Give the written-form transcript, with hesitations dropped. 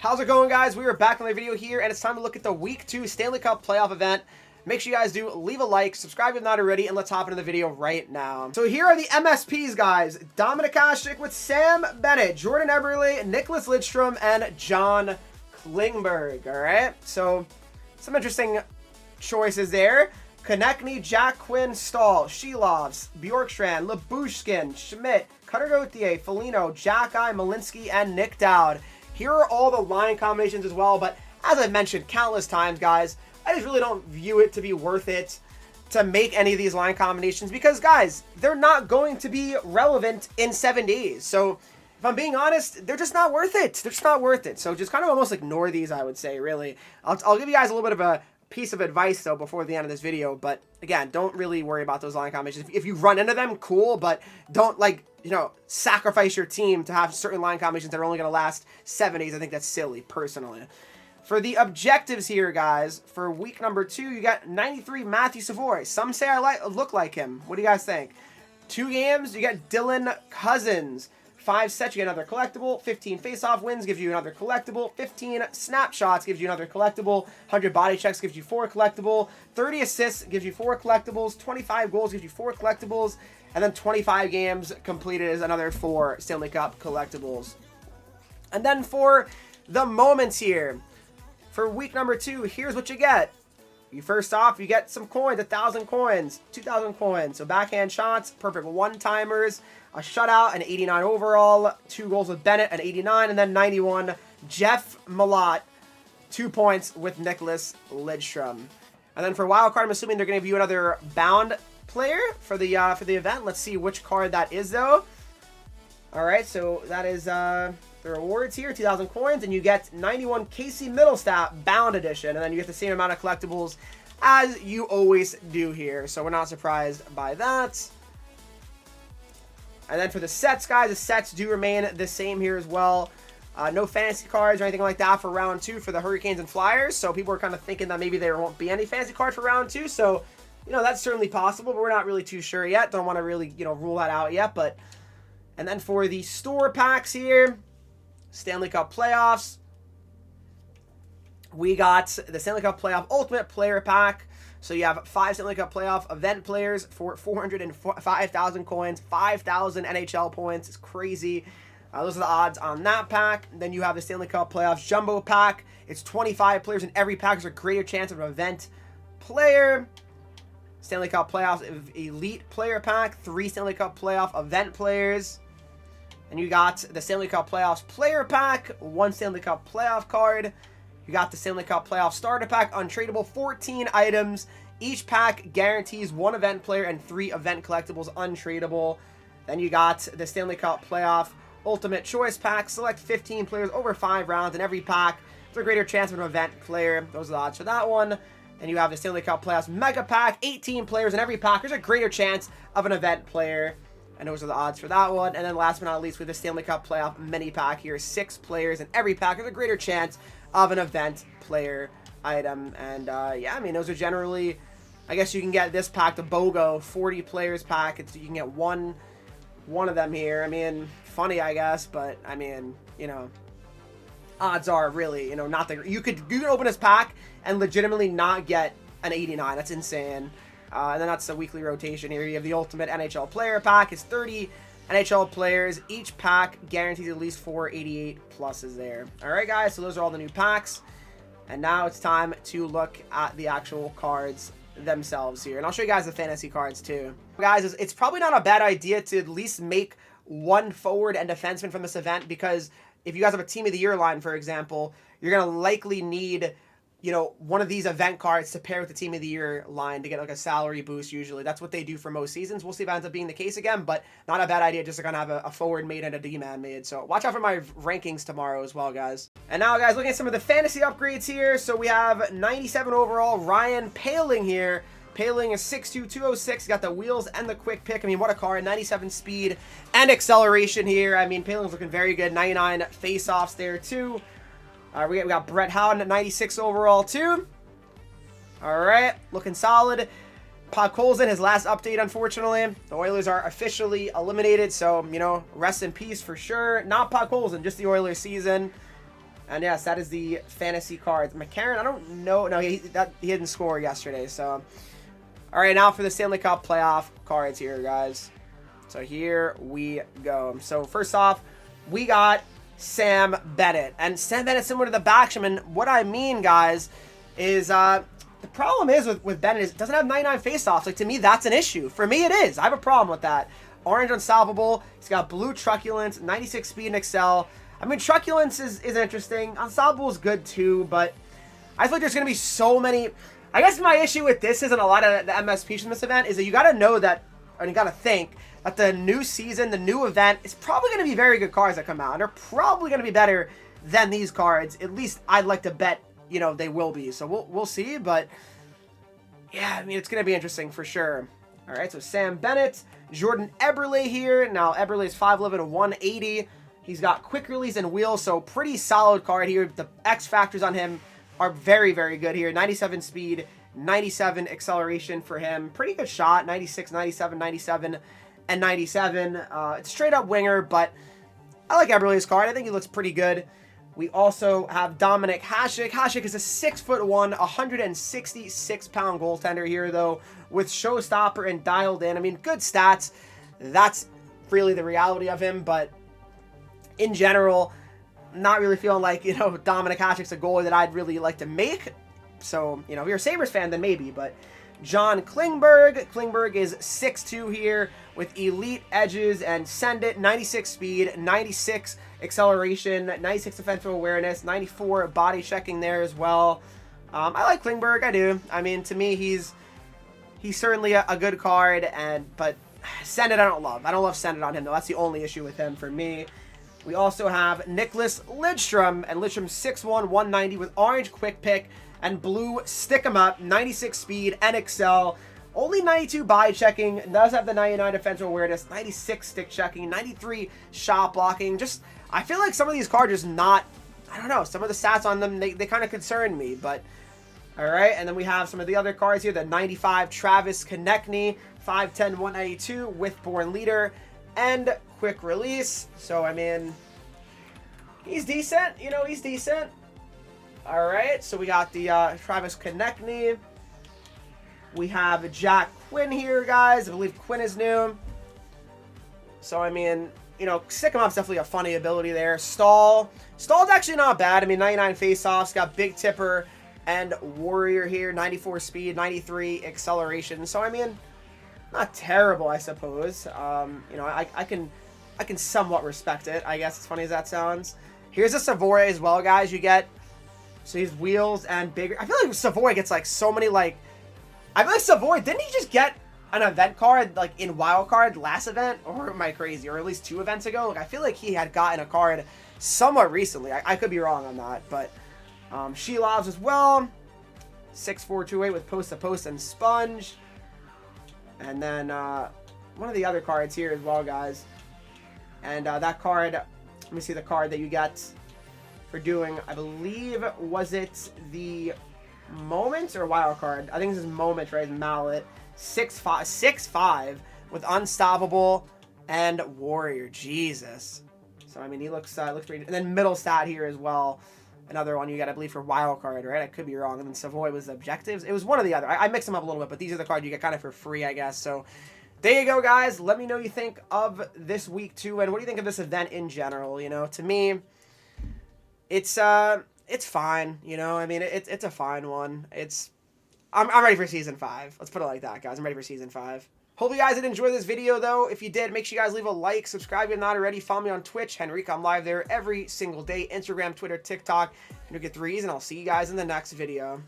How's it going, guys? We are back on the video here, and it's time to look at the Week 2 Stanley Cup playoff event. Make sure you guys do leave a like, subscribe if not already, and let's hop into the video right now. So here are the MSPs, guys. Dominik Hasek with Sam Bennett, Jordan Eberle, Nicklas Lidstrom, and John Klingberg. All right, so some interesting choices there. Konechny, Jack Quinn, Stahl, Shelovs, Bjorkstrand, Labushkin, Schmidt, Cutter-Gauthier, Foligno, Jack-Eye, Malinsky, and Nick Dowd. Here are all the line combinations as well, but as I've mentioned countless times, guys, I just really don't view it to be worth it to make any of these line combinations because, guys, they're not going to be relevant in 7 days. So if I'm being honest, they're just not worth it. They're just not worth it. So just kind of almost ignore these, I would say, really. I'll give you guys a little bit of a piece of advice, though, before the end of this video. But, again, don't really worry about those line combinations. If you run into them, cool, but don't, like, you know, sacrifice your team to have certain line combinations that are only going to last 7 days. I think that's silly, personally. For the objectives here, guys, for week number 2, you got 93 Matthew Savoy. Some say I look like him. What do you guys think? 2 games, you got Dylan Cousins. 5 sets, you get another collectible. 15 face-off wins gives you another collectible. 15 snapshots gives you another collectible. 100 body checks gives you 4 collectible. 30 assists gives you 4 collectibles. 25 goals gives you 4 collectibles. And then 25 games completed is another 4 Stanley Cup collectibles. And then for the moments here, for week number 2, here's what you get. First off, you get some coins, 1,000 coins, 2,000 coins. So backhand shots, perfect one-timers, a shutout, an 89 overall, 2 goals with Bennett, an 89, and then 91, Jeff Malott, 2 points with Nicklas Lidstrom. And then for wild card, I'm assuming they're going to give you another bound player for the event. Let's see which card that is, though. All right, so that is the rewards here, 2,000 coins, and you get 91 Casey Middlestat bound edition, and then you get the same amount of collectibles as you always do here. So we're not surprised by that. And then for the sets, guys, the sets do remain the same here as well. No fantasy cards or anything like that for round 2 for the Hurricanes and Flyers. So people are kind of thinking that maybe there won't be any fantasy cards for round 2. So, you know, that's certainly possible, but we're not really too sure yet. Don't want to really, you know, rule that out yet. But, and then for the store packs here, Stanley Cup playoffs, we got the Stanley Cup playoff ultimate player pack. So you have 5 Stanley Cup playoff event players for 405,000 coins, 5,000 NHL points. It's crazy. Those are the odds on that pack. Then you have the Stanley Cup playoffs jumbo pack. It's 25 players in every pack. There's a greater chance of an event player. Stanley Cup playoffs elite player pack, 3 Stanley Cup playoff event players. And you got the Stanley Cup playoffs player pack, 1 Stanley Cup playoff card. You got the Stanley Cup playoff starter pack, untradeable, 14 items. Each pack guarantees 1 event player and 3 event collectibles, untradeable. Then you got the Stanley Cup playoff ultimate choice pack, select 15 players over 5 rounds in every pack. There's a greater chance of an event player. Those are the odds for that one. Then you have the Stanley Cup playoffs mega pack, 18 players in every pack. There's a greater chance of an event player. And those are the odds for that one. And then last but not least, with the Stanley Cup playoff mini pack here, 6 players in every pack. There's a greater chance of an event player item. And yeah, I mean, those are generally, I guess you can get this pack, the BOGO 40 players pack. You can get one of them here. I mean, funny, I guess, but I mean, you know, odds are really, you know, not the, you could open this pack and legitimately not get an 89. That's insane. And then that's the weekly rotation here. You have the Ultimate NHL Player Pack. It's 30 NHL players. Each pack guarantees at least 4 88 pluses there. All right, guys, so those are all the new packs. And now it's time to look at the actual cards themselves here. And I'll show you guys the fantasy cards too. Guys, it's probably not a bad idea to at least make 1 forward and defenseman from this event, because if you guys have a Team of the Year line, for example, you're going to likely need, you know, one of these event cards to pair with the Team of the Year line to get like a salary boost. Usually that's what they do for most seasons. We'll see if that ends up being the case again, but not a bad idea just to kind of have a forward made and a D-man made. So watch out for my rankings tomorrow as well, guys. And now, guys, looking at some of the fantasy upgrades here. So we have 97 overall Ryan Poehling here. Poehling is 6'2", 206. Got the wheels and the quick pick. I mean, what a card. 97 speed and acceleration here. I mean, Poehling's looking very good. 99 face-offs there too. We got Brett Howden at 96 overall, too. All right, looking solid. Podkolzin, his last update, unfortunately. The Oilers are officially eliminated, so, you know, rest in peace for sure. Not Podkolzin, just the Oilers season. And yes, that is the fantasy cards. McCarron, I don't know. No, he didn't score yesterday. So, all right, now for the Stanley Cup playoff cards here, guys. So here we go. So first off, we got Sam Bennett. And Sam Bennett, similar to the Backstrom. And what I mean, guys, is the problem is with Bennett is it doesn't have 99 faceoffs. Like, to me, that's an issue. For me, it is. I have a problem with that. Orange Unstoppable. He's got blue Truculence, 96 speed and excel. I mean, Truculence is interesting. Unstoppable is good too, but I feel like there's going to be so many. I guess my issue with this isn't a lot of the MSPs from this event is that you got to know that, and you got to think that the new season, the new event, is probably going to be very good cards that come out. And they're probably going to be better than these cards. At least I'd like to bet, you know, they will be. So we'll see, but yeah, I mean, it's going to be interesting for sure. All right, so Sam Bennett, Jordan Eberle here. Now, Eberle is 5'11", 180. He's got quick release and wheels, so pretty solid card here. The X factors on him are very, very good here. 97 speed, 97 acceleration for him. Pretty good shot, 96, 97, 97, and 97. It's straight up winger, but I like Eberle's card. I think he looks pretty good. We also have Dominic Hasek. Hasek is a 6'1", 166-pound goaltender here, though, with showstopper and dialed in. I mean, good stats. That's really the reality of him, but in general, not really feeling like, you know, Dominic Hasek's a goalie that I'd really like to make. So, you know, if you're a Sabres fan, then maybe. But John Klingberg. Klingberg is 6'2" here with elite edges and send it. 96 speed, 96 acceleration, 96 defensive awareness, 94 body checking there as well. I like Klingberg. I do. I mean, to me, he's certainly a good card, but send it I don't love. I don't love send it on him, though. That's the only issue with him for me. We also have Nicholas Lidstrom, and Lidstrom's 6'1", 190 with orange quick pick and blue stick 'em up, 96 speed and excel. Only 92 body checking, does have the 99 defensive awareness, 96 stick checking, 93 shot blocking. Just, I feel like some of these cards are just not, I don't know, some of the stats on them, they kind of concern me, but all right. And then we have some of the other cards here, the 95 Travis Konechny, 5'10", 192 with Born Leader and quick release. So, I mean, he's decent. You know, he's decent. All right. So, we got the Travis Konechny. We have Jack Quinn here, guys. I believe Quinn is new. So, I mean, you know, stick 'em up's definitely a funny ability there. Stall's actually not bad. I mean, 99 face-offs. Got Big Tipper and Warrior here. 94 speed, 93 acceleration. So, I mean, not terrible, I suppose. You know, I can somewhat respect it, I guess, as funny as that sounds. Here's a Savoy as well, guys. You get, so he's wheels and bigger. I feel like Savoy gets, like, so many, like, I feel like Savoy, didn't he just get an event card, like, in Wild Card last event? Or am I crazy? Or at least 2 events ago? Like, I feel like he had gotten a card somewhat recently. I could be wrong on that, but Shelovs as well. 6'4", 2'8" with post-to-post and sponge. And then one of the other cards here as well, guys. And that card, let me see the card that you got for doing, I believe, was it the Moment or Wild Card? I think this is Moment, right? Mallet. 6'5" with Unstoppable and Warrior. Jesus. So, I mean, he looks pretty. And then middle stat here as well. Another one you got, I believe, for Wild Card, right? I could be wrong. And then Savoy was the objectives. It was one or the other. I mixed them up a little bit, but these are the cards you get kind of for free, I guess. So, there you go, guys. Let me know what you think of this week 2, and what do you think of this event in general? You know, to me, it's fine. You know, I mean, it's a fine one. I'm ready for Season 5. Let's put it like that, guys. I'm ready for Season 5. Hope you guys did enjoy this video, though. If you did, make sure you guys leave a like, subscribe if you're not already. Follow me on Twitch, Henreek. I'm live there every single day. Instagram, Twitter, TikTok. And you'll get 3s, and I'll see you guys in the next video.